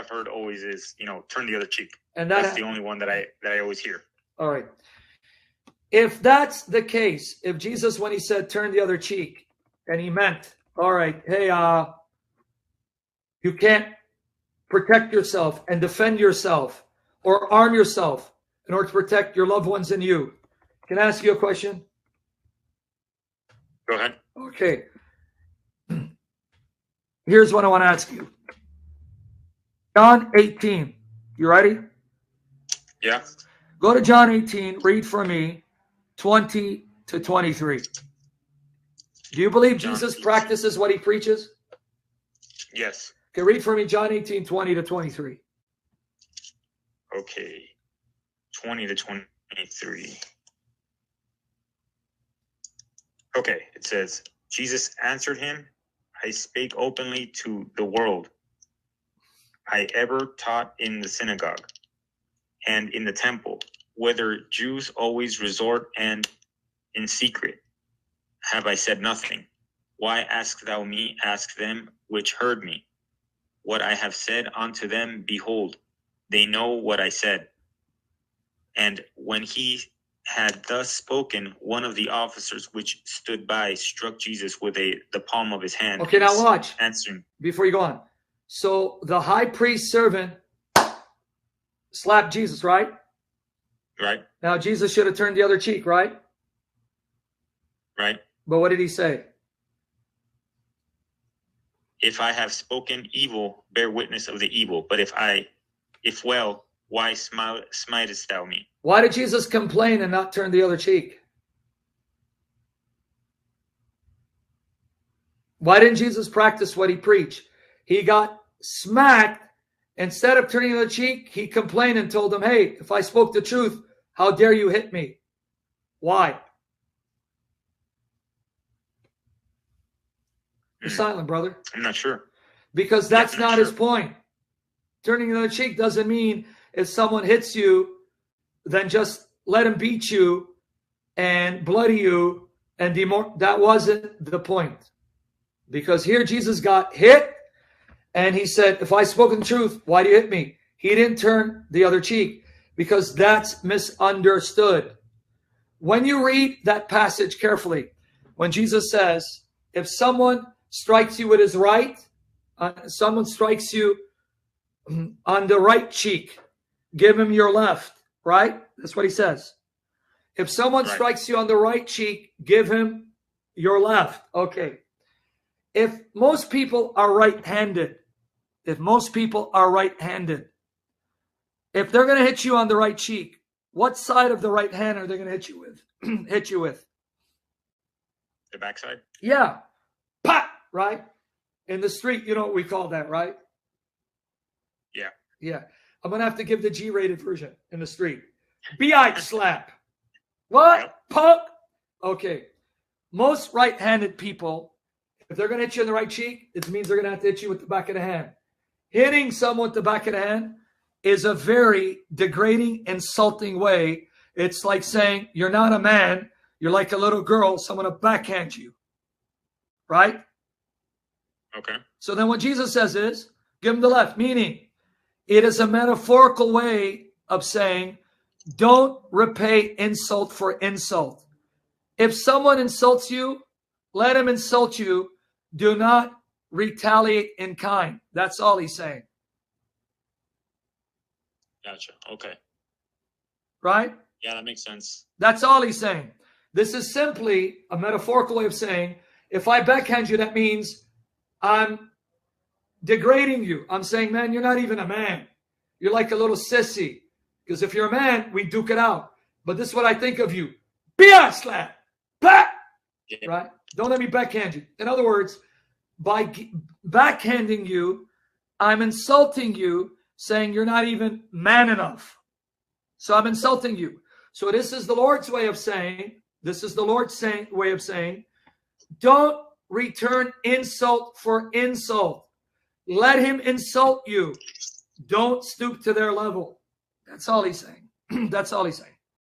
I've heard always is, turn the other cheek. And that's the only one that I always hear. All right. If that's the case, if Jesus, when he said turn the other cheek, and he meant, all right, hey, you can't protect yourself and defend yourself or arm yourself in order to protect your loved ones and you. Can I ask you a question? Go ahead. Okay. Here's what I want to ask you. John 18. You ready? Yeah. Go to John 18. Read for me 20 to 23. Do you believe Jesus practices what he preaches? Yes. Okay, read for me John 18, 20 to 23. Okay. 20 to 23. Okay, it says, Jesus answered him, I spake openly to the world. I ever taught in the synagogue and in the temple, whether Jews always resort and in secret. Have I said nothing? Why ask thou me? Ask them which heard me. What I have said unto them, behold, they know what I said. And when he had thus spoken, one of the officers which stood by struck Jesus with the palm of his hand. Okay, now watch. Answering. Before you go on. So the high priest servant slapped Jesus, right? Right. Now Jesus should have turned the other cheek, right? Right. But what did he say? If I have spoken evil, bear witness of the evil. But if well, why smitest thou me? Why did Jesus complain and not turn the other cheek? Why didn't Jesus practice what he preached? He got smacked. Instead of turning the other cheek, he complained and told them, hey, if I spoke the truth, how dare you hit me? Why? You're silent, brother. I'm not sure. Because that's not his point. Turning the other cheek doesn't mean if someone hits you, then just let him beat you and bloody you and that wasn't the point. Because here Jesus got hit and he said, if I spoke the truth, why do you hit me? He didn't turn the other cheek because that's misunderstood. When you read that passage carefully, when Jesus says, if someone strikes you with his right, someone strikes you on the right cheek, give him your left, right? That's what he says. If someone strikes you on the right cheek, give him your left. Okay. If most people are right-handed, if they're going to hit you on the right cheek, what side of the right hand are they going to hit you with? The backside? Yeah. Pat, right? In the street, you know what we call that, right? Yeah. Yeah. I'm going to have to give the G-rated version in the street. B.I. slap. What? Yep. Punk? Okay. Most right-handed people, if they're going to hit you in the right cheek, it means they're going to have to hit you with the back of the hand. Hitting someone with the back of the hand is a very degrading, insulting way. It's like saying, you're not a man. You're like a little girl. So I'm going to backhand you. Right? Okay. So then what Jesus says is, give him the left. Meaning, it is a metaphorical way of saying, don't repay insult for insult. If someone insults you, let him insult you. Do not retaliate in kind. That's all he's saying. Gotcha. Okay. Right? Yeah, that makes sense. That's all he's saying. This is simply a metaphorical way of saying, if I backhand you, that means I'm degrading you. I'm saying, man, you're not even a man. You're like a little sissy. Because if you're a man, we duke it out. But this is what I think of you. B.I. slap. Bah! Yeah. Right? Don't let me backhand you. In other words, by backhanding you, I'm insulting you, saying you're not even man enough. So I'm insulting you. So this is the Lord's way of saying, don't return insult for insult. Let him insult you. Don't stoop to their level. That's all he's saying. That's all he's saying.